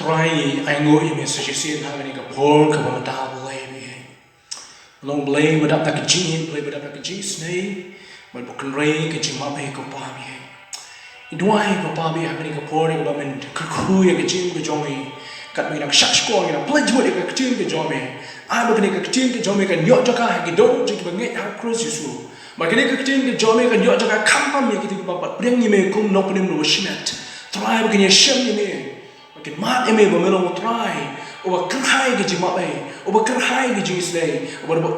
try I know you message sin ha ni ka por ka ba ta blay mi long blay ba da ka jin blay ba da ka jin snei ba bu kan rai ka jin ma ba ko pa mi duai ba pa bi ha ni ka por ni ba men ka khu ya ka jin ka jong mi kat mi nak shak ko ni na blay ju ni ka jin ka jong mi ai ba ni ka jin ka jong mi ka nyo jo ka ha ki do ji ba nge ha cross Yesu ba ni ka jin ka jong mi ka nyo jo ka kham pam ya ki ti ba ba preng ni me kum no pnem no shinet try ba ni shem ni me Makin mat eme ba melong try oba kerhai ke jima bai oba kerhai ke jis dai oba ba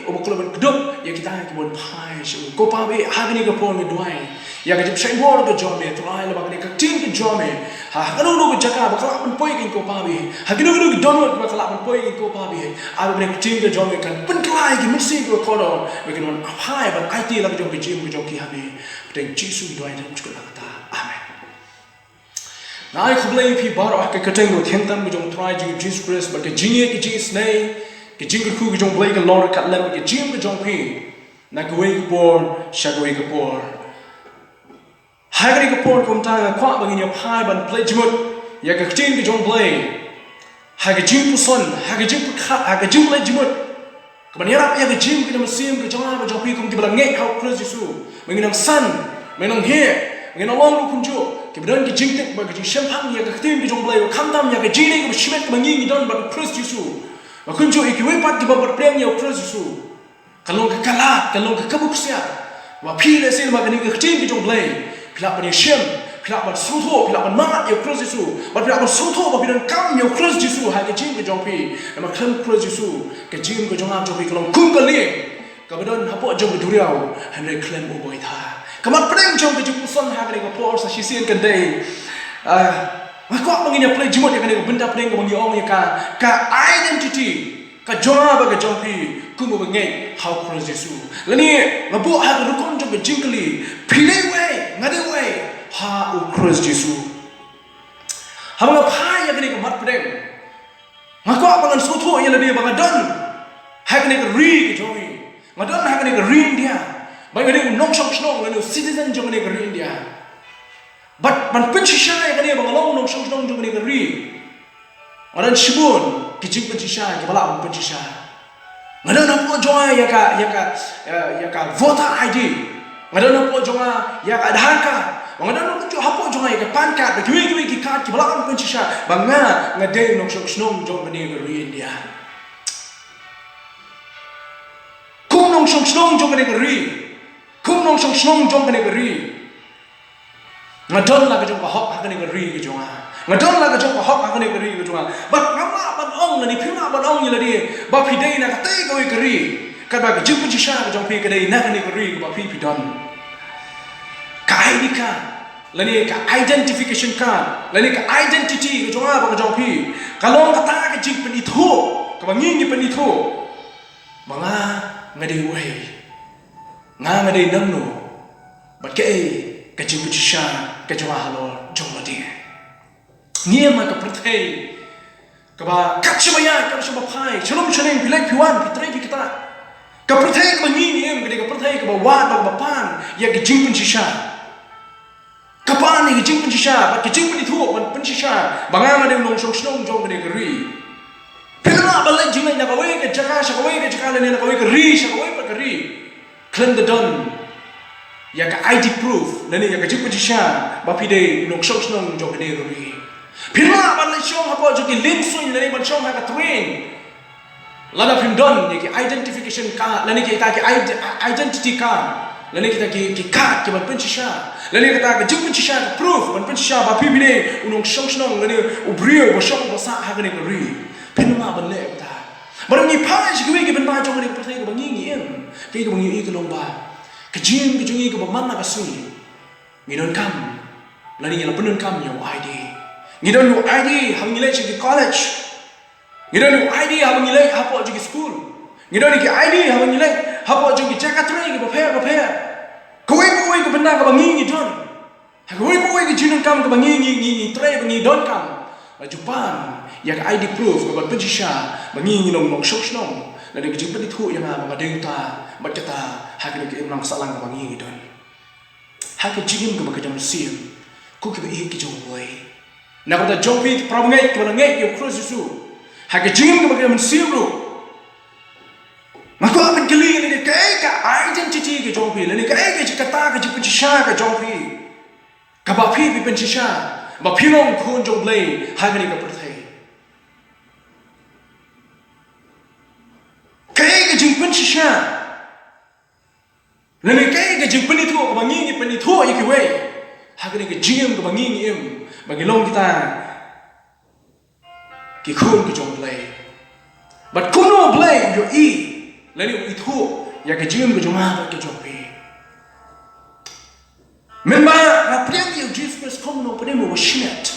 oba kalau kedop ya kita ke bon pai shu ko pa be ha ni ke pon me duai ya ke jip sai bor ke jom me try la ba ni ke tin ke jom me ha ka no ke jaka ba kala pon poi ke ko pa be ha ke no ke don ba kala pon poi ke ko pa be a ba ni ke tin ke jom me kan pun klai ke mesti ko ko do be ke non pai ba ai ti la ke jom ke jim ke jom ki ha be ten jisu duai dan chukla ta amen Nai khublai phi bar ah ke kateng ro thiam tam jong try ji Jesus Christ but ke jinge ke jis nei ke jing khu ke jong blai ke lor kat lam ke jim ke jong phi na ke wei ke por sha ke wei ke por hai ke por kom ta kwa bang ni phai ban play jmut ya ke jing ke jong blai ha ke jing pu son ha ke jing pu kha ha ke jing blai jmut ke ban yarap ya ke jing ke nam sim ke jong ba jong phi kom ke blang ngai how Christ Jesus menginang san menginang he menginang long lu kunju kemudian ke jingtek bagi jing sempang ya ke tim ke jong blai kham tam ya ke jini ke shimet ke mangi don ba Christ Jesus ba kunjo iki we pat ke ba prem ya Christ Jesus kalong ke kala kalong ke kabuk sia wa phi le sin ba ke ni ke tim ke jong blai pila ba ni shem pila ba sutho pila ba mat ya Christ Jesus ba pila ba sutho ba bidan kam ya Christ Jesus ha ke jing ke jong phi ma kham Christ Jesus ke jing ke jong am jong phi kalong kum ke li kemudian hapo jong ke duriau han reclaim o boy tha Kamat preng jom ke jupusan ha ke por sa sisian kan dei ma ko manginya play jumot ya kan benda preng ke mangi ong ya ka identity ka joma ba ke jom pi ku mo ngai how Christ Jesus lani ngabu ha ke rukon jom ke jingkli phile we ngade we ha o Christ Jesus ha ma pha ya ke mat preng ma ko bangan sotho ya lani ba don ha ke ri ke jomi ngadon ha ke ri dia Baik ada nong shong shong lalu citizen jom ni keri India. But man penchisha yang ni bangalong nong shong shong jom ni keri. Orang Shibun kijing penchisha, kepala pun penchisha. Mana nak buat joa ya ka voter ID. Mana nak buat joa ya ka Aadhaar card. Mana nak buat apa joa ya ka PAN card. Kiwi ki card kepala pun penchisha. Bangga ngadeng nong shong shong jom ni keri India. Kum nong shong shong jom ni keri. Kum nong shong shong jong kene geri ngadon la ke jong hok ha kene geri ke jong ngadon la ke jong hok ha kene geri ke jong ba ngama ban ong ni phina ban ong ni la di ba phi dei na ka te ko geri ka ba ke jing pu sha ke jong phi ke dei na kene geri ba phi don ka ID ka la ni ka identification card la ni ka identity ke jong ba ke jong phi ka long ka ta ke jing pen itu ka ba ngi pen itu ba nga ngade wei nga ngade namno bat ke jing puchisha ke jwa halor jong ladi ngia ma ka prthei ka ba kachmaya ka shaba phai cholom choleng bilai phiwan pitrei pikta ka prthei ka ngi niem ke ka prthei ka ba wa ba pan ya ke jing puchisha ka pan ni jing puchisha bat ke jing puni thu ban puchisha banga ngade long shong shong jong ngade ri philma balai jing na ka we ke jaka sha ka we ke jaka le na ka we ke ri sha ka we pa ka ri Claim the done. Ya ka ID proof. Nani ya ka jik pujisha. Bapi de nong shong shong jong de ri. Philma ban le shong apa jo ki link sui nani ban shong ha ka train. Lada phim done ya ki identification card. Nani ki ta ki identity card. Nani kita ki card ki ban pujisha. Nani kita ka jik pujisha proof ban pujisha bapi bi de nong shong shong nani ubrio ba shong ba sa ha ka ni ri. Philma ban le ta. Barang ni pai si kwe ke ben ba jong ni pertai ke bangi ni em. Ke bangi ke lomba. Ke jim ke jongi ke mamma ka sui. Ni don kam. Lani yang penun kam yang ID. Ni don you ID hang nilai ci college. Ni don you ID hang nilai hapo ci school. Ni don ki ID hang nilai hapo ci Jakarta ke ba Kowe ke benda ke bangi ni don. Kowe ke jinun kam ke bangi ni tre bangi don kam. Japan ya ka ID proof ka ban penchisha bangi nong nong shok nong la de jing pedi thu yang ma deng ta ba kata ha ke ke nang salang ka bangi don ha ke jing ka ba ka jam sim ku ke e ki jong boy nak kata jompi prabengai kebalangai yo Kristus Yesus hak jing ke bagaimana siru maka apa geli ni ke identity ke jompi ni ke kata ke pencisha ke jompi ke bapi pencisha ba pilong kun jong blai hak ni ke perthai ke jing pencisha ni ke jing penitu ke bangi penitu iki we hak ni ke jing ke bangi im bagi long kita ki kun ki jong play but kuno play yo i lani itu ya ke jing ke jong ha ke jong pi memba na priam yo Jesus kom no pene mo shit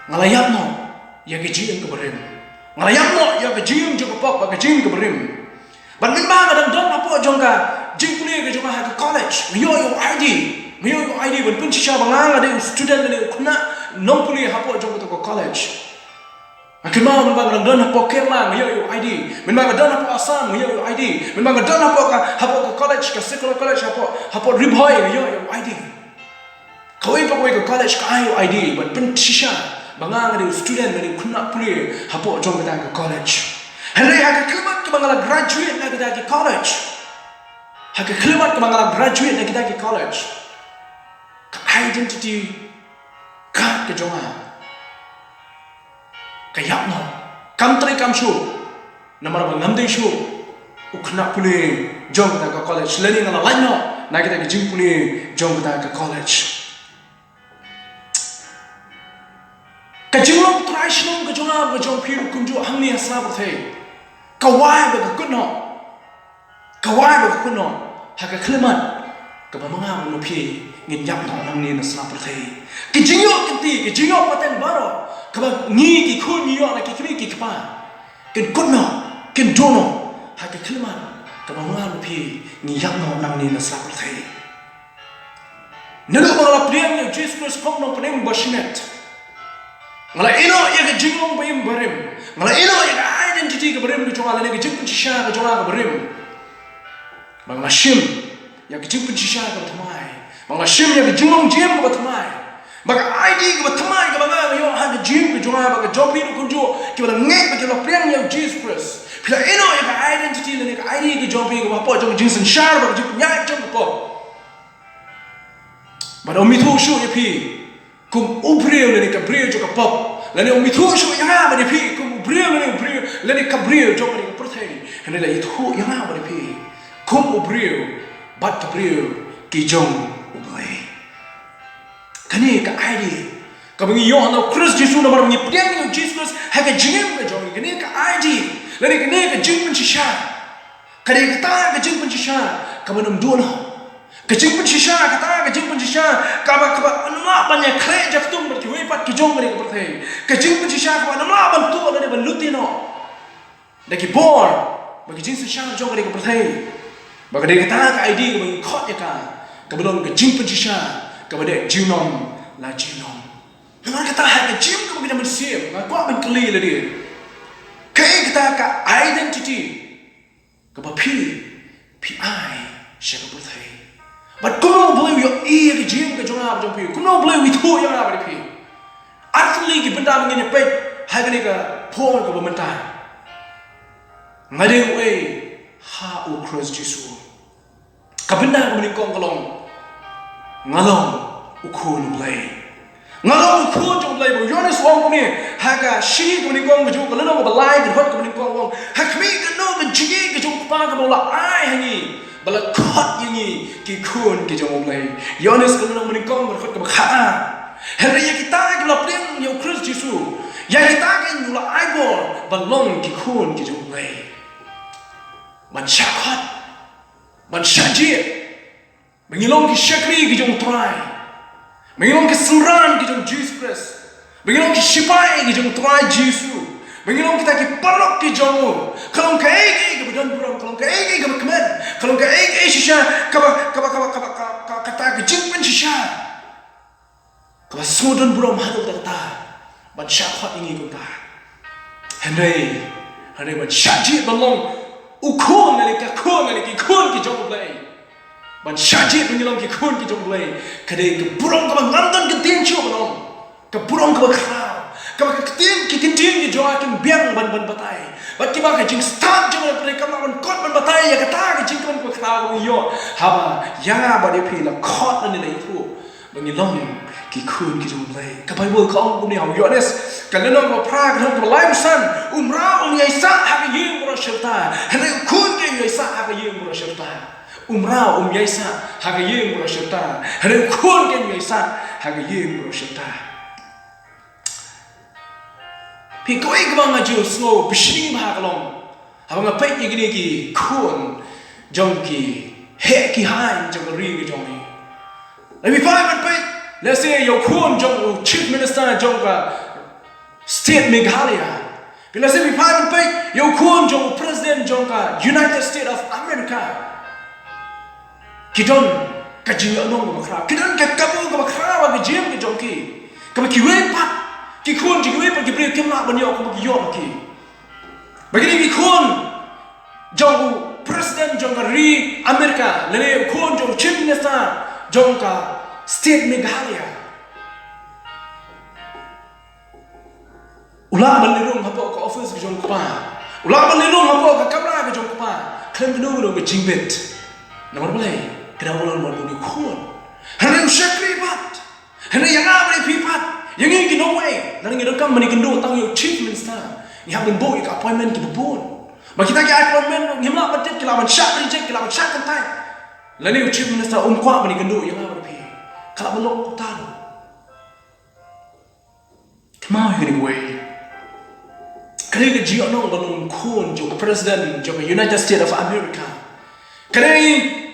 ngalayap no ya ke jing ke berim ngalayap no ya ke jing ke pop ke jing ke berim but memba kadang don apa jong ka jing play ke jong ha ke college yo ID Mio ID ban pun shisha bangang ada student ni kuna non puli hapo jong to college. Akima man bang dan hapo Kerala yo ID. Men bang dan hapo Assam yo ID. Men bang dan hapo college ka secular college hapo Ribhoy yo ID. Kau pa ko college ka yo ID ban pun shisha bangang ada student ni kuna puli hapo jong ka college. Henry hak kelmat ke bangala graduate na kita ke college. Hak kelmat ke bangala graduate na kita ke college. Identity ka ke jonga kayak no country kam shu namar bang ngamde shu ukna puli jong ta ka college learning na lain no na kita ke jing puli jong ta ka college ka jinglo traditional ka jonga ka jong phiru kunju hangni asna pathe kawai ba ka kuno ha ka khlemat ka ba manga no phi ngin yap no nang ni na sna prathai ki jingo paten baro ka ngi ki khun ni yo na ki kri ki kpa ken kunno ken dono ha ki khilman ka ma ma phi ngi yap no nang ni na sna prathai nalo ba priam ni Jesus Christ kom no prem bashnet ngala ino ya ki jingo ba im barim ngala ino ya identity ka barim ki jonga la ni ki jing sha ka jonga ka barim bang shim ya ki jing sha ka thamai Bang shim ya jingong jim ko batmai bag ID ko batmai ko banga yo ha jim ko jonga bag jopi ko kunjo ki bala ngai ko lo priang ya Jesus Christ pila ino ya identity le ka ID ko jopi ko pa jong jinsen shar bag jip nya jong ko bad omithu shu ya pi kum ubreo le ka breo jo ka pop le omithu shu ya ba ni pi kum ubreo le ka breo jo ka ni prothai hene le ithu ya ba ni pi kum ubreo bat ka breo ki jong kani ka ID ka bangi yo no Christ Jesus na marang ni priang ni Jesus ha ka jing ka jong kani ka ID lani kani ka jing pun shisha kani ka ta ka jing pun shisha ka banam dono ka jing pun shisha ka ta ka jing pun shisha ka ba anma banya khle jak tum ber ki we pat ki jong ni ka perthai ka jing pun shisha ka anma ban tu lani ban lutino da ki bor ba ki jing shisha jong ni ka perthai ba ka de ka ta ka ID ka bangi khot ya ka banam ka jing pun shisha kepada jinom la jinom. Memang kita hanya jim kemudian bersih. Aku akan keli lah dia. Kayak kita ka identity kepada PI siapa berthai. But kuno boleh yo iya ke jim ke jonga berjumpa. Kuno boleh itu yang apa dia. Artinya kita benda begini pek. Hari ni ke Paul ke pemerintah. Ngade we ha u Christ Jesus. Kabenda kemudian kong kolong. Ngalong ukun play ngalong ukun jong play bo Jonas wong ni haga shi ko ni gong ju ko leno ko balai ko ko ni gong wong hakmi ko no ko jigi ko jong pa ko la ai hangi bala khot yingi ki kun ki jong play Jonas ko leno ni gong ko ko kha henry ya kita ko la pling yo Christ Jesus ya kita ko la ai bo balong ki kun ki jong play man shakhat man shajir Mengilong ki syakri ki jong try. Mengilong ki semran ki jong Jesus Christ. Mengilong ki sipai ki jong try Jesus. Mengilong kita ki parok ki jong. Kalau ka ege ki bedan buram, kalau ka ege ki kemen, kalau ka ege shisha kata ki jingpen shisha. Kaba smodan buram hadu kata. Ban syakhat ingi kunta. Henry ban syajit balong ukun ni ka kun ni ki kun ki jong play. Ban syajit mengilong ki kun ki jong play. Kadai ke burung ka ngandan ke tencho balong. burung ke crowd ka ketin ki joa kin biang ban batai bat ki ba ka jing start jong pre ka ban kot ban batai ya kata ka jing ban ko crowd yo haba yanga ba de phi la khot na ni lai thu bang long ki khun ki jong lai ka bible ka ong ni hau yo nes ka le no pra ka ka lai san ra yai sa ha ka yeng bro shirta hne khun ke yai sa ha ka yeng bro shirta ra yai sa ha ka yeng bro shirta hne khun ke yai sa ha ka yeng bro shirta pi koi ka bang ju snow bishing ba ka long ha bang pe ni ki khun jong ki he ki hai jong ri ki jong ni let me find one pe let's say your khun jong chief minister jong ka state Meghalaya bila se mi find one pe your khun jong president jong ka United States of America kidon ka jing anong ma khra kidon ka kabu ka khra wa ka jim ki jong ki ka ki we pa ki khun ji we pa ki bre kem na ban yo ka ki yo ma ki bagini ki khun jong president jong ka ri America le khun jong chief minister jong ka state Meghalaya ula ban lirung hapo ka office ki jong pa ula ban lirung hapo ka kamera ki jong pa khlem nu ka jingbet nomor play kena ulang mon ni khun hana shakri pat hana yanga bari pi pat yangi ki no way nang ngi kam mani kendo tang yo chief minister ni ha ben boy ka appointment ki bun ma kita ki appointment ni ma batet ki la man shat reject ki la man shat kan tai la ni chief minister kwa mani kendo yanga bari pi kala balok ko tan kemau heading way kare ga ji anong balong khun jo president jo United States of America kare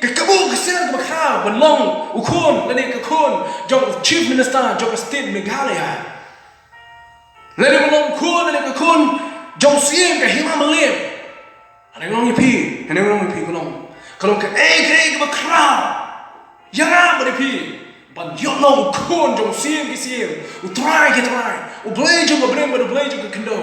kabu kesen ka kha ban long u khun la ni ka khun jong chief minister jong state Meghalaya la ni long khun la ni ka khun jong siem ka hima malim ana ngong ni pi ko long ka ka kha yanga ba ni pi ban yo long khun jong siem ki siem u try u blay jong ba brem ba blay jong ka kendo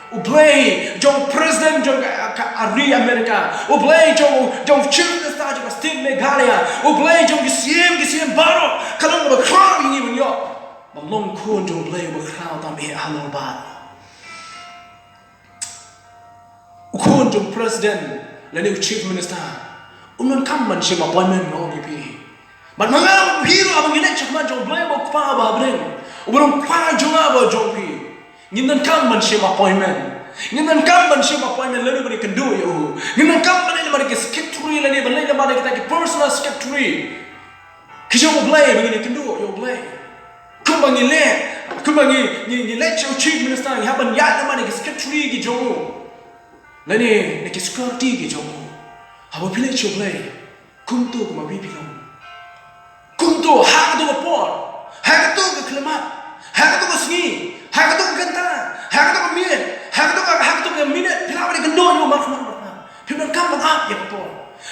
u play jong president jong Ari America u play jong chief minister jong state Meghalaya u play jong ki siem baro kalong ba khra ni ban yo ba long khun jong play ba khra tam e halor ba u khun jong president la ni chief minister non kam man shema appointment no ni pi ban manga hero abang ni chakma jong play ba kwa ba breng u bon kwa jong ba jong pi Nginan kam man shema appointment. Nginan kam man shema appointment lani bani kendo yo. Nginan kam man lani bani secretary lani bani kita ki personal secretary. Kisah mo blay bani kendo yo blay. Kumbangi le chief minister ni haban ya bani secretary ki jomo. Lani ne ki security ki jomo. Habo pile cho blay. Kumto kuma bibi lo. Kumto ha do por. Ha do ka klemat. Ha do ka sngi. Hak tu kanta, hak tu minit, hak tu minit. Bila balik kendo yo makna. Bila kam man ya betul.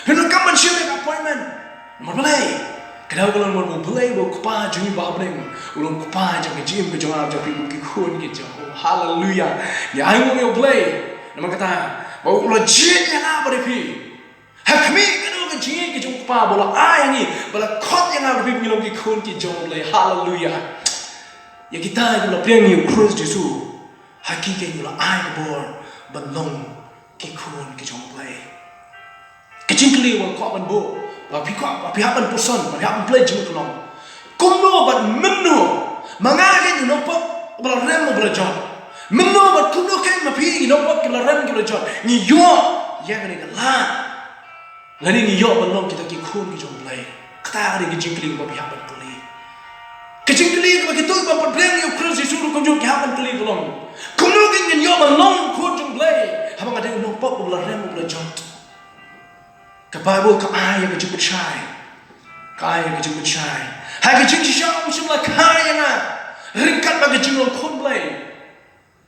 Bila kam man share appointment. Malay. Kalau kalau mau belai mau kupa jumi babreng, ulung kupa jangan jim ke jangan jangan pibu ki khun ki jangan. Hallelujah. Ya ayo mau belai. Nama kata, mau ulah jin yang apa depi. Hak kami kena ke jin ki jangan kupa bola ayang ni, bola kot yang apa depi ulung ki khun ki jangan belai. Hallelujah. Ya kita kalau priang ni Kristus Yesus, hakikat ni lah ayat bor benong kikun kijong play. Kecing keli wal kau benbo, pihak ben pusan, pihak ben play jeng kelong. Kuno bat menu, mangahin nopok bela rem bela jod. Menu bat kuno kan mapi nopok bela rem bela jod. Ni yo, ya kan ni lah. Lani ni yo benong kita kikun kijong play. Kata ada kecing keli pihak ben play. Kecing keli kalau kita ibu berpeleng yo Kristus Yesus kunjung kihapan keli kolong. Kunjung ingin yo malong kunjung play. Habang ada yang nampak bola rem bola jot. Ke Bible ke ayat ke jemput syai. Ke ayat ke jemput syai. Hai ke jemput syai mesti lah kaya na. Ringkat bagi jemput kun play.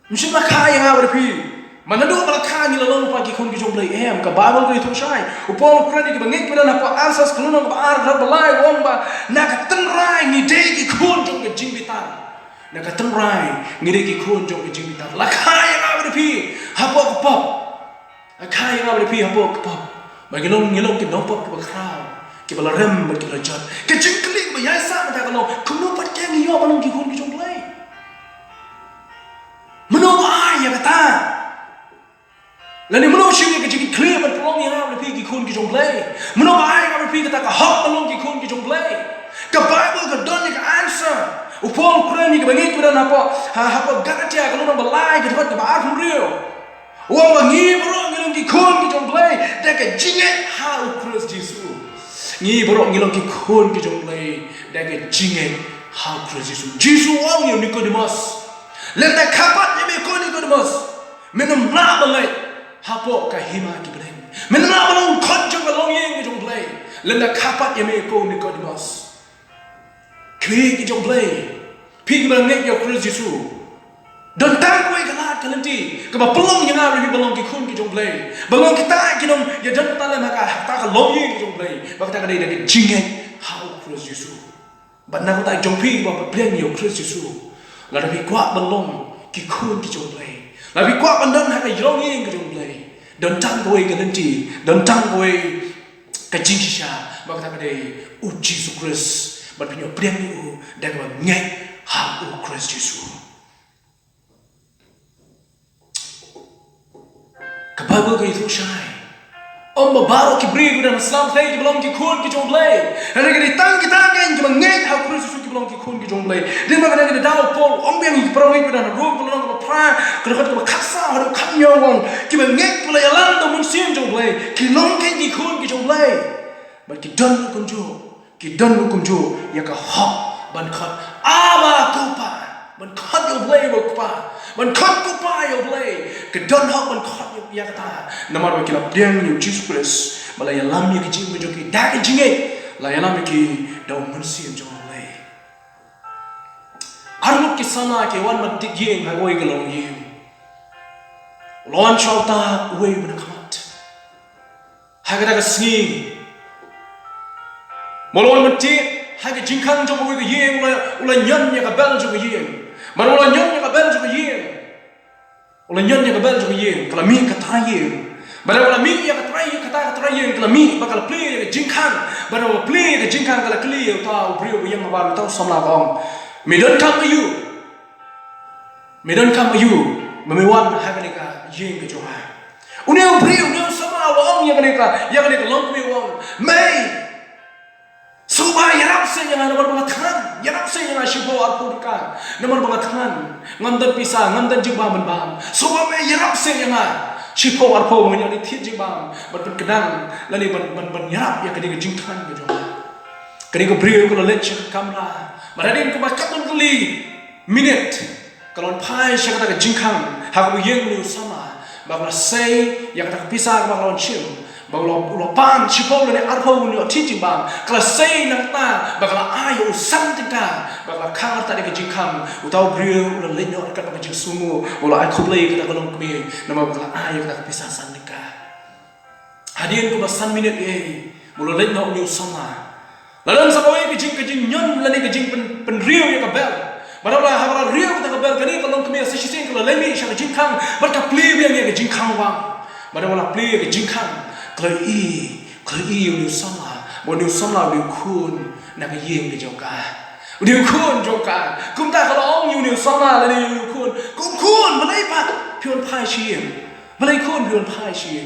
Mesti lah kaya na berpi. Mana do bala kaya ni lalong pagi kun kunjung play. Ke Bible ke itu syai. Upol kredi ke bangik pada nak asas kelunang ke ar balai wong ba nak tenrai ni dei ki kunjung ke jimbitan. Nak tenrai ni dei ki kunjung ke jimbitan. La kaya na berpi. Hapok pop. Kaya na berpi hapok pop. Bagi long ngilong ke nompok ke bakrau. Ke bala rem ke bala jot. Ke jingkli ke yai sa mata kalau kuno pat keng yo balong ki kun ki jong play. Là ni mano chiu ke jing clear man prong yang am pi ki khun ki jong play. Mano ba ai am pi ka ta ka hop along ki khun ki jong play. Ka Bible ka don ni ka answer. U Paul Quran ni ka bangi tu dan apa apa Galatia ka lo ba lai ka thot ka ba ar phun rio. Wa ba ngi bro ngi long ki khun ki jong play da ka jing et ha u Christ Jesus. Ngi bro ngi long ki khun ki jong play da ka jing et ha Christ Jesus. Jesus wang yo Nicodemus. Let that kapat ye me ko Nicodemus. Menam la ba lai. Hapo ka hima ki bren men na balong khon jong balong yeng ki jong play lenda kapat ye me ko Nicodemus kwi ki jong play pi ki bang nek yo Christ Jesus don tang ko ka lat kalenti ka ba pelong yang ari balong ki khun ki jong play balong kita ki nom ya dan ta le ma ka ta ka long yeng ki jong play ba ta ka dei da ki jing how Christ Jesus ba na ko ta jong pi ba blen yo Christ Jesus la da pi kwa balong ki khun ki jong play là vì qua ban đơn hay cái giống như cái trong này đơn tăng của cái đơn chỉ đơn tăng của cái chính trị mà cái thằng này u Jesus Christ mà bây giờ bền u để mà nghe hàng u Christ Jesus cái Bible cái thứ sai ông bà bảo cái bria của đàn Islam thấy cái belong cái khuôn cái trong này là cái tăng cái mà nghe hàng Christ Jesus cái belong cái khuôn cái trong này nên mà cái này đau Paul ông biết cái belong cái đàn Rome cái belong cái pra cái nó có khắc sao nó khắc nhau không cái mà nghe cái này là đâu muốn xiên trong này cái long cái khuôn cái trong này mà cái đơn của công chúa ya cái họ ban khát ama kupa ban khát yêu play của kupa ban khát kupa yêu play cái đơn họ ban khát yêu ya ta nằm ở cái lập điên như Jesus Christ mà lại làm như cái chuyện với cái đa cái chuyện ấy lại làm cái đâu muốn xiên trong này aruk cái sana cái one mình thích yên hay quay cái lòng yên lon chau ta quay bên khát hay cái singing một lần mình chết hai cái chính khăn trong cái yên là nhân như cái bel trong cái yên mà là nhân như cái bel trong cái yên là nhân như cái bel trong cái yên cái là mi cái thái yên mà là mi như cái thái yên cái là mi mà cái là play cái chính khăn mà là play cái chính khăn cái là clear tao brio cái yang mà bạn tao xong là con mình đơn come với you mà mình want hai cái này cả yên cái chỗ hai nếu brio nếu xong là ông yang cái này long brio ông mày Suba yarap se yang nomor bangatkan, yarap se yang asyipo alpurkan, nomor bangatkan, ngamdan pisah, ngamdan jibam benbam. Suba me yarap se yang asyipo alpo menyali tiat jibam, berkenang, lalu ban yarap yang kini kejingkan bejo. Kini kebriu kalau leceh kamera, madadin kebakat kali minit, kalau pai saya kata kejingkan, haku yang lu sama, bagai say yang kata pisah bagai launching. Baglo pan chipo le arpo ni otiti bang kala sei nang ta bagla ayo santika bagla khang ta de jingkham utau brio le lenyo ka ka jing sumu wala ai khoplei ka kolong kmi nama bagla ayo ka pisa santika hadin ko basan minute e mulo lenyo ni sama lalan sa koi ka jing nyon le ni ka jing pen rio ya ka bel barabla habla rio ka bel kani kolong kmi sa shising ka lemi sha jingkham bar ka play bi ya jingkham wang barabla play ka jingkham Klei yêu sama, muốn yêu sama yêu khôn, nàng cái yên cái joka, yêu khôn joka, chúng ta kalau ông yêu sama là yêu khôn mà lấy bát, phiền phai chiêm, mà lấy khôn phiền phai chiêm,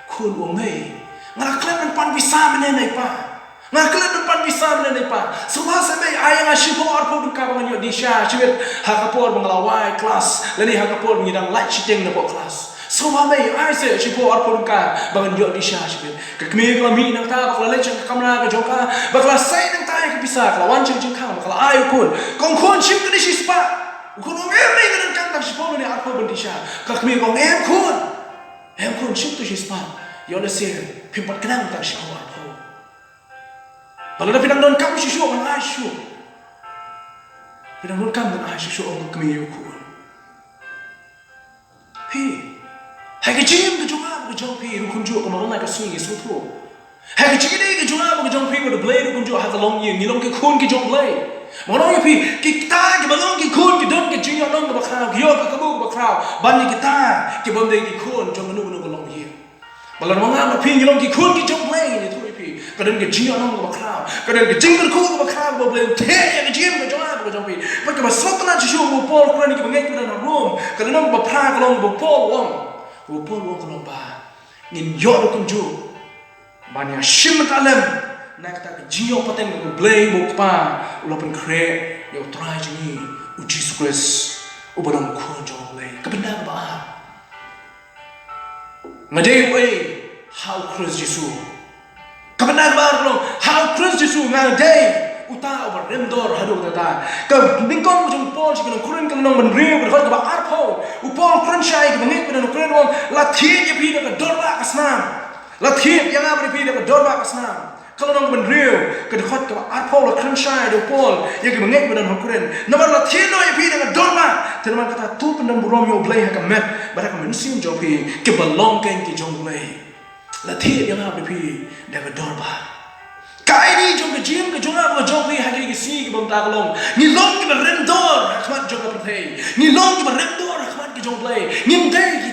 khôn uống mê, ngã kêu mình pan visa mình này pa, ngã kêu mình pan visa mình này pa, semua sampai ayah ngasih power pun duka bangan yo disha, cewek hakapor mengalawai kelas, lalu hakapor menyidang light shooting nabo kelas. Semua mai ai se chipo arpon ka bangan yo di sha chipe ka kmi kala mi nang ta kala leceng kamera ka joka bakala sai nang ta ka bisa kala wan ching khang kala ai kun kong khon chim ka di spa kun ong em mai ka nang ta chipo ni arpon ben di sha ka kmi kong em kun chim tu spa yo le se pimpat kanang ta chipo arpon bala na pinang don kam shishu ang ai shu pinang don kam dan ai shu ong kmi yo kun hai cái chim cái chúng ta cái trong phi nó không chịu còn nó lại cái suy nghĩ số thua hai cái chim đấy cái chúng ta cái trong phi của the blade nó không chịu hai cái lông nhiều lông cái khôn cái trong blade mà nó như phi cái ta cái balong cái khôn cái đơn cái chim nó cái bạc khao cái yo cái bông bạc khao ban như cái ta cái bông đây cái khôn trong cái nó cái lông nhiều mà lần mà nó phi cái lông cái khôn cái trong blade này thôi phi cái đơn cái chim nó cái bạc khao cái đơn cái chim cái khôn cái bạc khao cái blade thế cái chim cái chúng ta cái trong phi mà cái mà sốt nó chỉ show một Paul Quran cái nghe cái nó room cái nó cái bạc khao cái lông cái Paul wong Upol wong kolong ba ngin yo kun ju banya shim kalem nak ta jiyo paten ko blay mo pa ulopen kre yo try jini u Jesus Christ ubodong ko jo blay kapenda ba ngade way how Christ Jesus kapenda ba lo how Christ Jesus ngade uta over remdor hadu tata ka ningkon mo jong Paul sigon kuren kan nong benriu ka ba arpo u Paul kuren shai ka ngik ben kuren wong la thie ye pi ka dorba kasnam la thie yang abri pi ka dorba kasnam kalau nong benriu ka khot ka arpo la kuren shai do Paul ye ka ngik ben kuren nomor la thie no ye pi ka dorba terman kata tu pendam romeo blay ka met bara ka mensim jo pi ke balong ken ki jong blay la thie yang abri pi da ka dorba kai ni jong ke jim ke jong abo jong pi hagi ke si ke bom ta long ni long ke rendor khmat jong ka play ni long ke rendor khmat ke jong play nim dai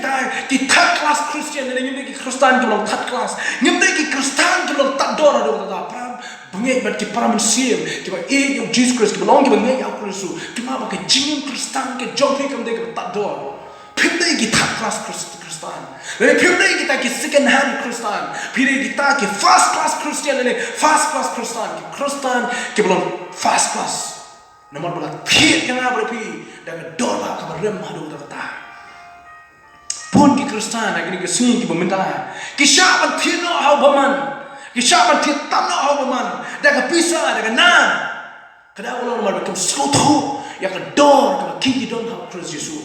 ki third class Christian ni nim ki Kristen ke long third class nim dai ki Kristen ke long tat dor ado ta pram bangek bat ki param sim ki ba e jong Jesus Christ ke long ke bangek au Kristu ki ma ba ke jim Kristen ke jong pi kam dai ke tat dor phim dai ki third class Kristen le phim dai kita ki second hand Kristen phire kita ki first class Christian le first class Kristen ki belum first class nomor bola phir yang abri pi dan dor ba ka rem hadu ta pun ki Kristen agni ki sing ki meminta ki sha ban thino hau baman ki sha ban thit tam no hau baman da ka pisa da ka na kada ulo nomor ka sloto ya ka dor ka ki don hau Christ Jesus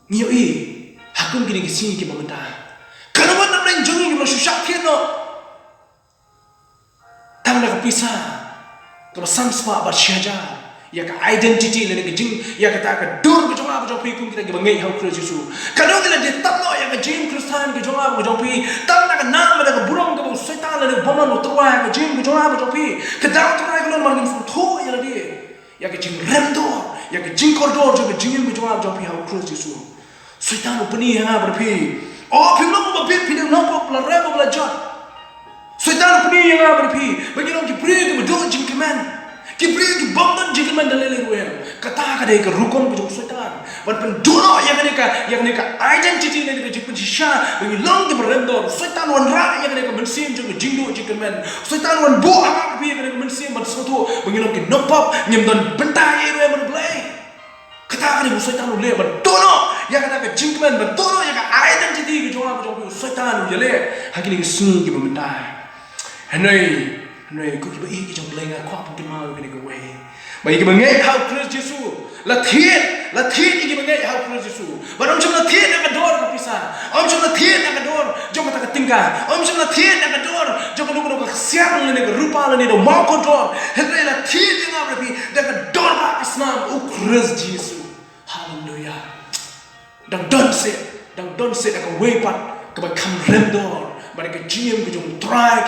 niyo hakum kini kisini ki mamenta kalau mana orang jongi kalau susah tiano tang nak pisah kalau samspa bersyaja ya ke identity lagi jing ya kata ke dur ke jonga ke jopi kum kita ke bangai hau Kristus Yesus kalau kita ditamno ya ke jing Kristen ke jonga ke jopi tam nak nama nak burung ke setan lagi boman utrwa ke jing ke jonga ke jopi ke dalam terai kalau margin foto ya lagi ya ke jing remdor ya ke jing koridor ke jing ke jonga ke jopi hau Kristus Yesus setan upani ha berpi oh pimno mo bit pinang nopo la rebo la jot setan upani ha berpi bagi nom ki prig mo do jing kemen ki prig ki bomdan jing kemen dalele ruwe kata ka dai ka rukom ko setan ban pen duno yang ne ka identity ne ka jing sha bagi long ki berendo setan wan ra yang ne ka mensim jing jing do jing kemen setan wan bo ha berpi ka ne ka mensim ban soto bagi nom ki nopop nyem don bentai ruwe ban blay kata ka ni setan le ban duno yang kata jingkman betul yang identity ke jonga ke setan jele hakini sing ke mementai hanoi ku ki bai ke jong lenga kwa pun mau ke ke we bai ke bangai how Christ Jesus la thien ki bangai how Christ Jesus barom chum la thien ka dor ka pisa om chum la thien ka dor jong ka tingga om chum la thien ka dor jong ka ka siang ne ka rupa ne do mau ko dor hanoi la thien nga berpi da ka dor ba islam o Christ Jesus hallelujah dan don't say akan wepat ke bakam rendor mereka jiem ke jom try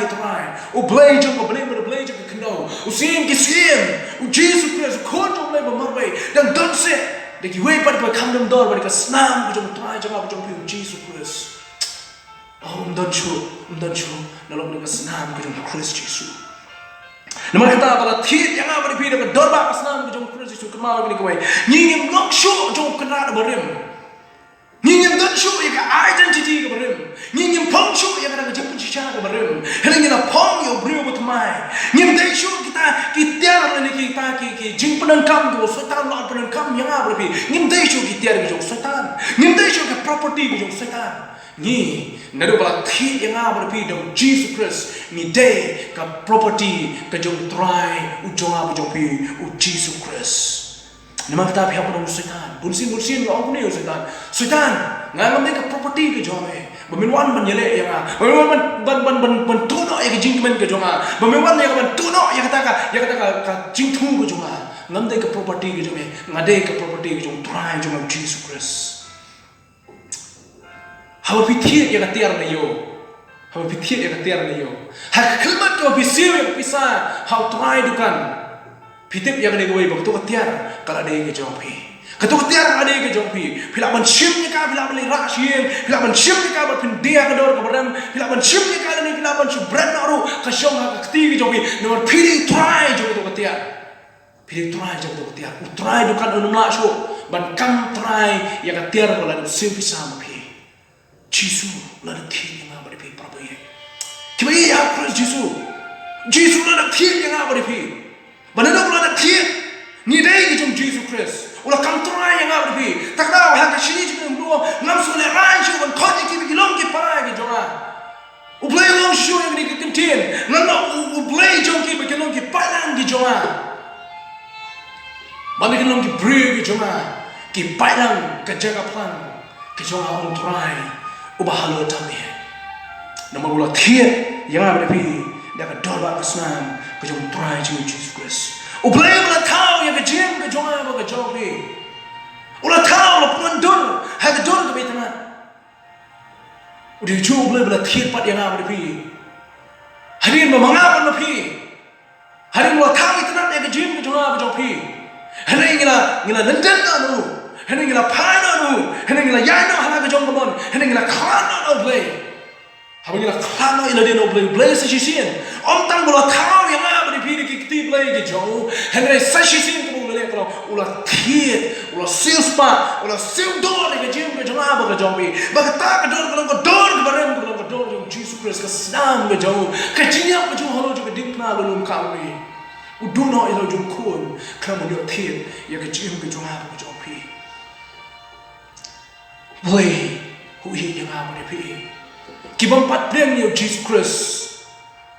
o blay jom blay ke kendo o sim o Jesus Christ ko jom blay marbai dan don't say deki wepat ke bakam rendor mereka snam ke jom try jom Jesus Christ oh don't show nalok mereka snam ke jom Christ Jesus nama kata pada tiap yang apa dipilih ke dorba snam ke jom Christ Jesus kemau ke kawai nyingim nok show jom kena berim Nyingim dan show ya identity ke berim, nyingim pong show ya kadang jemput cica ke berim, heling na pong yo brio betumai, nyingim dan show kita lagi kita jing penangkam ke setan lawan penangkam yang apa lebih, nyingim dan show kita ke jauh setan, nyingim dan show ke property ke jauh setan, ni nado bala thi yang apa lebih dong Jesus Christ ni day ke property ke jauh try ujung apa jauh pi Jesus Christ. Nama kita pihak penong setan, bunsin orang punya setan, ngam mereka property ke jome, bamiwan menyele yang bamiwan ban tuno yang jingkemen ke joma, bamiwan yang ban tuno yang kata jingtung ke joma, ngam mereka property ke jome, ngade ke property ke jom try joma Jesus Christ. Hawa pikir yang katiar na yo, hak kelmat kau bisiu yang pisah, hawa try dukan. Pitip yang ada gue waktu ketiar kalau ada yang kejauhi, ketiar ada yang kejauhi. Filaman shim ni kah, filaman lira shim, filaman shim ni kah berpindah ke dor keberam, filaman shim ni kah ni filaman shim brand naru kasyong hak keti kejauhi. Nomor pilih try jauh tu ketiar, utry dukan unum laksho, ban kam try yang ketiar kalau ada sim pisah mapi. Jisu la da thi yang abadi pi prabu ye. Kiba ye ya Christ Jisu la da thi yang abadi pi. Banana la da thi ni dai ki jom Jisu Christ. Ula kam try yang abadi pi. Takda ha ka shini jom do ngam su le ran shu ban khot ki bi long ki para ki jonga. Ublay long shu yang ni ki tin. Ngam ublay jom ki bi long ki palang ki jonga. Bagi long ki bri ki jonga. Ki palang ka jaga plan. Ki jonga on try. Ubah halo tami. Nama ula thi yang abadi pi. Dia ka dorba ka snam ka jom try jom Jesus Christ. Ublay ula tau yang ka jim ka jonga ba ka jom pi. Ula tau la pendur ha ka dor ka betana. Udi chu ublay ula thi pat yang abadi pi. Harin ba mangapan ma pi. Harin ula tau itana yang ka jim ka jonga ba jom pi. Harin ngila nandan anu. Harin ngila pan anu. Harin ngila yana hala ka jom ka mon. Harin ngila khan anu ublay. Habang ila klano ila din oblay sa sisian. Om tang bola tao yang abadi pi ki ti blay ki jo. Henry sa sisian ko bola le ko ula thiet, ula silspa, ula sildor ki jim ka jama ba ka jombi. Ba ka ta ka dor ko dor ka barem ko dor jo Jesus Christ ka snam ka jo. Ka jinya ka jo halo jo ka dipna lo lum ka wi. Udu no ila jo kun kram yo thiet ya ka jim ka jama ba ka jombi. Boy, hu hi yang abadi pi. Kibang pat pleng ni Jesus Christ.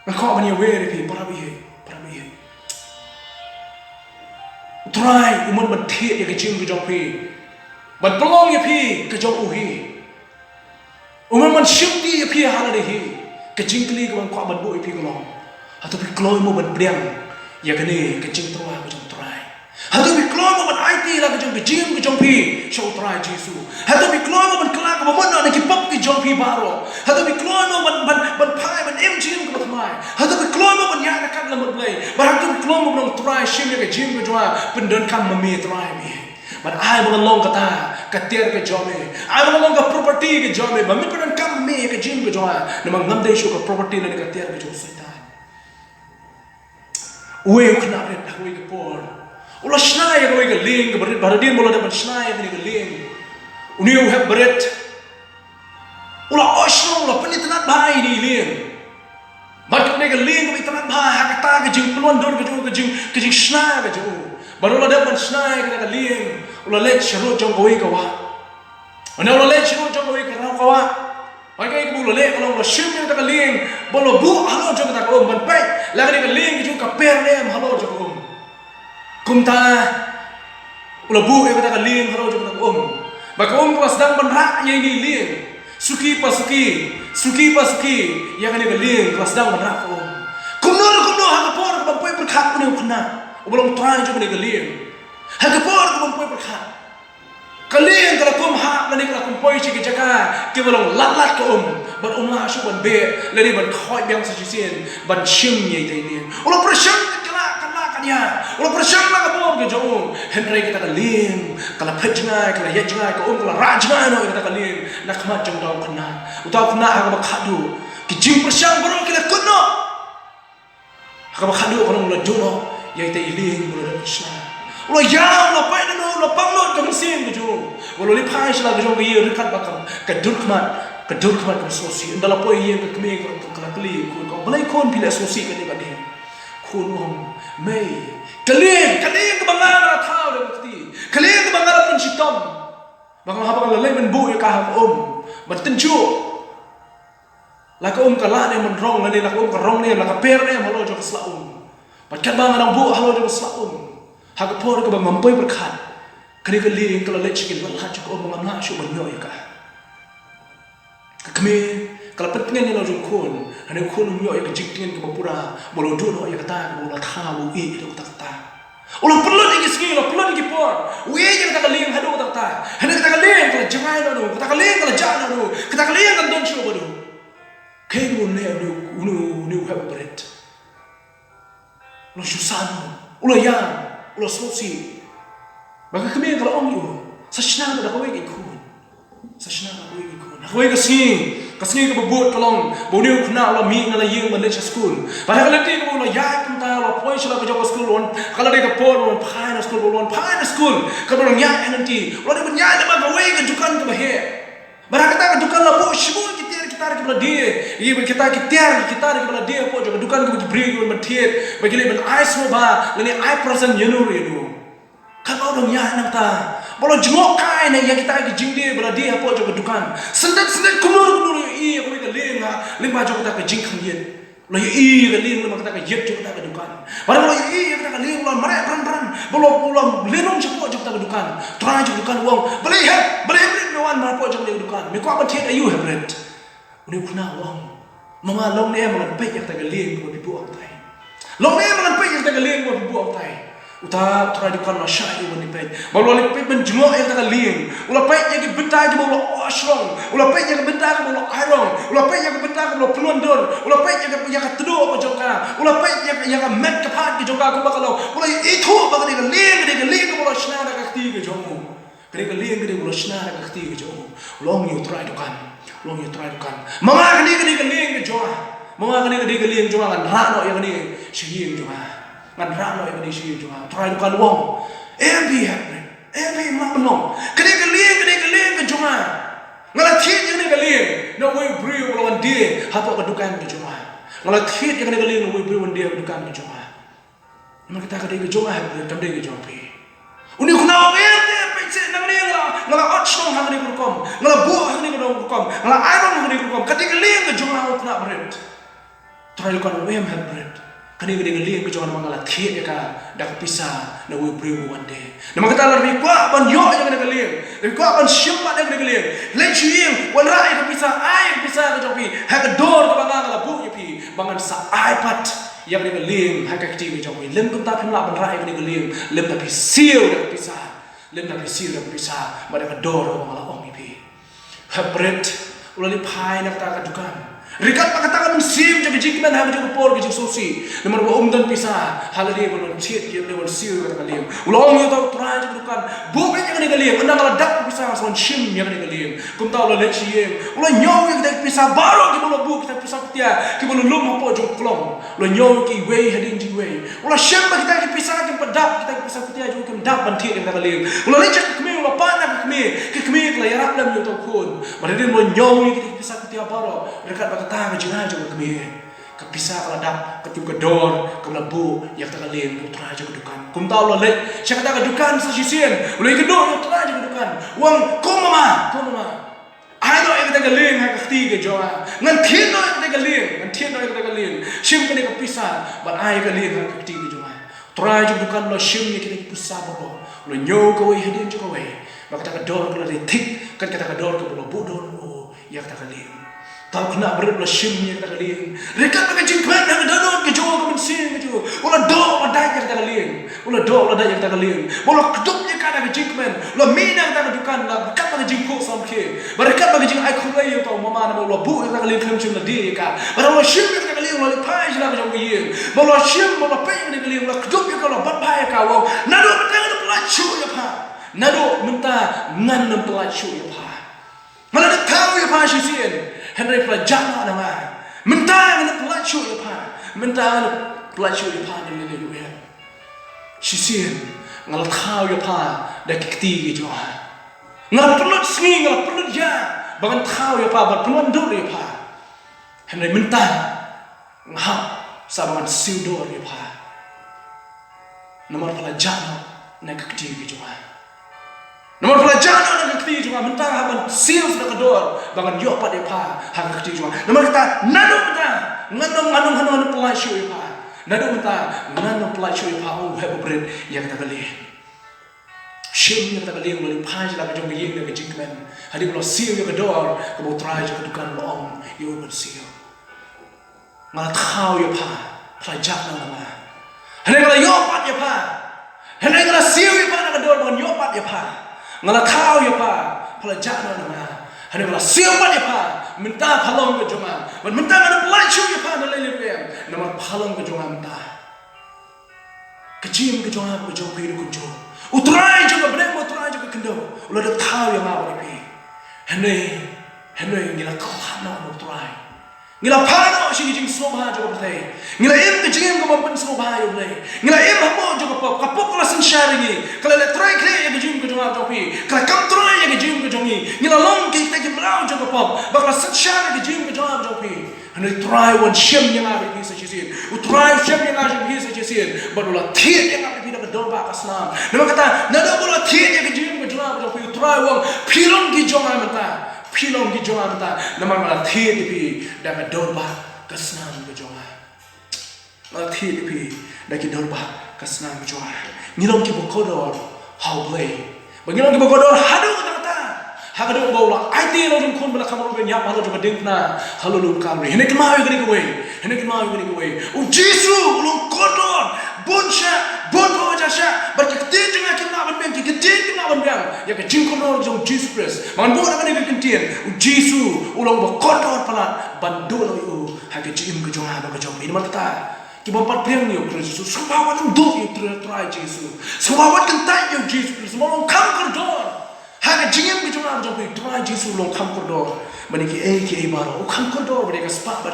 Engkau bani aware pi para bihe. Try uman berthi ya kecil ke jauh pi. Berpelong ya pi ke jauh uhi. Uman mensyukti ya pi hala dehi. Kecil kali kau engkau berbu ya pi kelong. Atau pi kelong mu berbriang. Ya kene kecil terwa ke jauh try. Atau pi kelong mu IT lah ke jauh pi. Show try Jesus. Atau pi kelong mu berkelak ke mana nak kipap ke jauh pi baru. Atau pi kelong mu pai MGM ke bermai. Atau pi kelong mu nyana kan lemut play. Barang tu pi kelong mu belum try shim ya ke gym ke jauh pendan kan memi try mi. But I belong kata katir ke jauh mi. I belong ke property ke jauh mi. Memi pendan kan memi ke gym ke jauh. Nama ngamdai show ke property ni katir ke jauh setan. Uwe ukna red dah uwe ke por. Ulah snai yang uwe ke ling ke berit. Baradin bola dapat snai yang ke ling. Uni uwe berit. Ulah osno ulah penitenat bahai di ling. Batuk ni ke ling ke penitenat bahai. Hakata ke jing peluan dor ke jing snai ke jauh. Baru ulah dapat snai ke ling. Ulah lek syarut jong uwe ke wah. Anda ulah lek syarut jong uwe ke rau ke wah. Bagai ke ulah lek kalau ulah syum yang ke ling. Bola bu halo jong ke om banpai. Lagi ke ling ke jong ke per nem halo jong om. Kumta ulah bu yang ke ling halo jong ke om. Baka om ko sedang benrak yang ini ling. Suki pa suki yang ini ke ling ko sedang benrak om. Kumno ha por ko banpai berkat ni kena. Belum try jong ni ke ling. Ha por ko banpai berkat. Kalian kalau kum hak lani kalau kum poi cik jaga, kita belum lat ke ban lah asyik ban be, lani ban khoi biang sejisian, ban shim ye ini. Ulah persyang kelak kan ya, ulah persyang lah kapom ke jauh. Henry kita kalim, kalau pejngai, kalau yejngai, kalau rajngai no kita kalim, nak mat jeng tahu kena, utau kena agak bakadu, kijing persyang baru kita kuno, agak bakadu kalau ulah jono, ye kita iling ulah dapat ulah yang ulah pai dano ulah panglot ke mesin ke jong ulah lipai sila ke jong ke ye rekat bakam ke durkmat ke sosi ndala poi ye ke keme ke kali ku balai kon pila sosi ke dekat dia kun mei kalian ke bangala thau de bukti kalian ke bangala pun sitom bangala habang lalai men bu ye ka bertenju la ka kala ne men rong la ne la ka rong ne la ka per ne halo jo ke slaum patkan bangala bu halo jo ke slaum Hak por ke bang mampai berkat. Kini ke ling kalau lek sikit belah cukup orang nak syuk banyak ya kah. Kami kalau pentingnya ni langsung kun, ada kun banyak yang kejadian ke bapura, bolo dulu ya kata, bolo tahu itu kata. Ulah perlu lagi segi, ulah perlu lagi por. Uye yang kata ling hadu kata. Hendak kata ling kalau jangan lalu, kata ling kalau jangan lalu, kata ling kan don syuk baru. Kau ni unu have berit. Ulah susah, ulah yang. Ulah sosi. Bagi kami kalau orang itu, sasna dah kau ikut. Aku kasih ke bubut kalong, buniu kena ulah mi ngala yang Malaysia school. Pada kalau dia kau ulah ya kita ulah poin sila ke jaga school on. Kalau dia ke pon ulah pakai na school. Kalau orang ya nanti, ulah dia bernyai dah kau ke jukan ke bahaya. Barang kata ke jukan lah bos Ia kita kepala dia po juga dukan ke beri ke mentir bagi le ben ai soba le ni ai person yenu yenu kalau dong ya nak ta bolo jengok kai na yang kita ke jing dia bala dia po juga dukan sendet kunur i ko ke le ba juga ta ke jing khang yen lo i ke le ma kita ke yet juga ta ke dukan bara lo i kita ke le lo mare pran bolo lenong cepo juga ta ke dukan try juga dukan wong beli no wan ma po juga le dukan me ko ba thiet ayu hebret ni kuna wong mga long ne mga pe yak ta ke le ko bi bu ak tai long ne mga pe yak ta ke le ko bi bu ak tai uta try dukan ma sha i woni pe bolo le pe ben jmo yak ta ke le ula pe yak bentai ke bolo asrong ula pe yak bentai ke bolo irong ula pe yak bentai ke bolo penondor ula pe yak tedo ko joka ula pe yak met ke phat ke joka ko bakalo ula itu ba ke le ke bolo shna da ka ti ke jomu ke le ke bolo shna da ka ti ke jomu long you try dukan long you try dukan mga kani ke le ke joa mga kani ke le joa kan ra no yang ni shi joa ngan ra no yang ni shi joa try dukan wong mp happen mp ma no kani ke le ke joa ngala thi yang ni ke le no we bri wala dia hapo ke dukan ke joa ngala thi yang ni ke le no we bri wala dia ke dukan ke joa nama kita ke joa happen tam de ke joa pe uni kuna ente pece nang ni ngala otchong hang ni kurkom ngala bu hang ni kurkom ngala iron hang ni kurkom ketika liang ke jong au kena berat try kon wem have berat kani ke liang ke jong ngala thie ka dak pisah na we bri one day nama kita lebih kuat ban yo yang ke liang lebih kuat ban siapa yang ke liang le chiing wan rai ke pisah ai pisah ke jong pi ha ke dor ke bangang ngala bu pi bangan sa iPad yang ni liang ha ka kiti ke jong pi lem kun ta phim la ban rai ke liang lem ta pi siu dak pisah lem na pisir dan pisah pada kedor malah om ipi habret ulali pai nak tak dukan rikat pakatakan sim jadi jikman hang jadi por jadi sosi nomor ba dan pisah halali bolon chet dia bolon sir kata kalian ulong yo tau try jadi dukan bu yang ni kalian undang ala dak pisah son sim yang ni kalian kum tau la lechiem ulo nyaw yang kita pisah baru ki bolon bu kita pisah ketia ki bolon lum apa jong klong ulo nyaw ki way hading di way ulo sim kita pisah ki pedak kita pisah ketia jong kim dak ban thie kata kalian ulo lecek kemi ulo pana kemi la yarap lam yo tau kun badin ulo nyaw kita pisah ketia baru dekat kata kejina juga kami kepisah kalau dak ketiu kedor kelabu yang tak kalian putra aja kedukan kum tahu lo lek saya kata kedukan sesisian mulai kedor yang putra aja kedukan wang kumama ayo yang kita kalian hak ketiga jawa ngan tino yang kita kalian sim kini kepisah ban ayo kalian hak ketiga jawa putra aja kedukan lo sim yang kita kepisah babo lo nyow kau hadiah juga kau maka kita kedor kalau detik kan kita kedor ke bolo bodor yang kita kalian tahu kena berat lah shimnya kita kalian. Rekat pakai jingkran yang dalam kejual ke mesin kejual. Ulah dok ladai kita kalian. Kita kalian. Bola kedupnya kan ada jingkran. Ulah minang kita dukan lah. Rekat pakai jingkuk sampai. Rekat pakai jing ai kulai yang tahu mama nama ulah bu kita kalian kelem cuma dia kan. Ulah shimnya kita kalian ulah lipai jelah kejual kalian. Bola shim bola pay kita kalian ulah kedupnya kalau bapai kau. Nado minta ngan pelacu ya pa. Nado minta ngan pelacu ya pa. Malah dah tahu ya pa sisian. Henry pelajak nama, mentang nak pelaju lepas, mentang pelaju lepas ni le le. Sisian, ngalat kau lepas dah kiti gitu. Ngalat pelut sini, ngalat pelut ya, bangan kau lepas, bangan pelut dor lepas. Henry mentang ngah sabangan siudor lepas. Nomor pelajak nak kiti gitu. Nomor pelajaran nak keti juga mentang haban sil sudah kedor bangan yo pada pa hang keti juga nomor kita nado mentang nganong pelasyo ya pa nado mentang nganong pelasyo ya pa oh have bread yang kita beli shim yang kita beli melalui page lah kejong yang ke jingkmen hadi kalau sil ya kedor ke try je kedukan long yo bersil ngalat kau ya pa pelajaran nama hadi kalau yo pat ya pa hadi kalau sil ya pa nak kedor bangan yo pat ya pa ngalat kau ya pa pelajaran nama hanya kalau siapa ya pa minta palong ke joma minta mana pelaju ya pa dalam lebihan nama palong ke joma minta kecil ke joma ke joma hidup kunci utrai juga benar utrai juga kendo ulah dah tahu yang apa ni hanya ngila kahana utrai ngila pano sih jing soba juga betul ngila im kecil ke bapa soba juga betul ngila im apa juga pop kapok kelas sensyari kalau letrai kle yang jing ke joma topi kalau kamtrai yang jing ke jongi ngila long kita ke belau juga pop bakal sensyari ke jing ke joma topi Hani try one shem yang ada di sini, try shem yang ada di sini, barulah tiada yang ada di dalam dorba kasnam. Nama kata, nada barulah tiada yang kejim kejual, baru try one film kijong amata, film kijong amata. Nama barulah tiada di dalam dorba kasnam kejual. Barulah tiada di dalam dorba kasnam kejual. Nilom kibokodor how play. Bagi orang kibokodor hadu kata. Hakado baula IT lo jum kon bala kamaro ben yap halo jum dengna halo lum kamri hene kemau gani kowe hene kemau gani kowe o Jesu ulung kodon bonsha bonpo jasha bar ke tin jung akina ban ben ke tin kina ban ben ya ke jing kodon jum Jesus Christ man bo na gani ke tin o Jesu ulung ba kodon pala bandu lo u ha ke jim ke jung ha ba jum ini man kata ki bompat priang ni o Kristus subawa tum do you try Jesus subawa kan tai yo Jesus Christ mo kam kodon Hanya jingin kita nak jumpa try Yesus long kam koridor, mereka ki baro, ukam koridor mereka sepak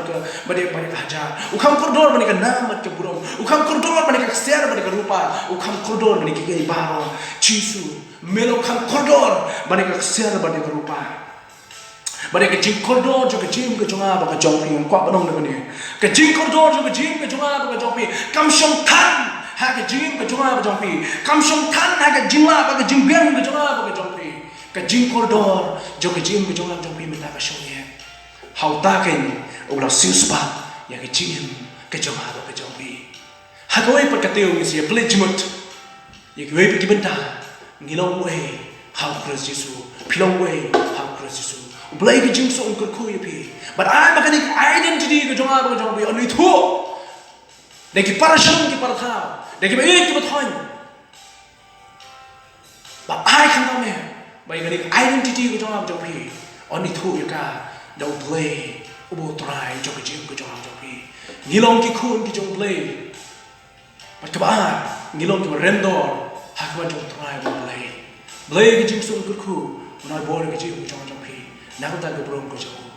mereka hajar, ukam koridor mereka nama mereka burung, ukam koridor mereka keser mereka rupa, ukam koridor mereka ki baro, Yesus melo ukam koridor mereka keser mereka rupa. Mereka jing koridor juga jing ke jonga baka jompi, kuat benong dengan ni. Ke jing koridor juga jing ke jonga baka jompi, kam song tan, hak jing ke jonga baka jompi, kam song tan hak jingla baka jing biang ke jonga baka jompi. Ke jing koridor juga jing ke jonga jompi minta ke shongye. Hau taken ulah siuspa ya ke jing ke jonga baka jompi. Hak away perkateo ni sia pledgement. Ya ke away pergi benta ngilong way hau Kristus Yesus, pilong way hau Kristus Yesus. Belai ke jing so ungkur kuy pi. But I makan identity ke jonga baka jompi anu itu. Deki para shalom ki para thao, deki baik ki bathoin. But I kan name baik dari identity ke jonga baka jompi anu itu ya ka dau play ubo try jok jing ke jonga jompi. Ngilong ki kun ki jong play. But kabar ngilong ki rendor hakwa jong try play. Play ke jing so ungkur ku, unai bor ke jing ke jonga jompi. Nak tak ke burung ke jong.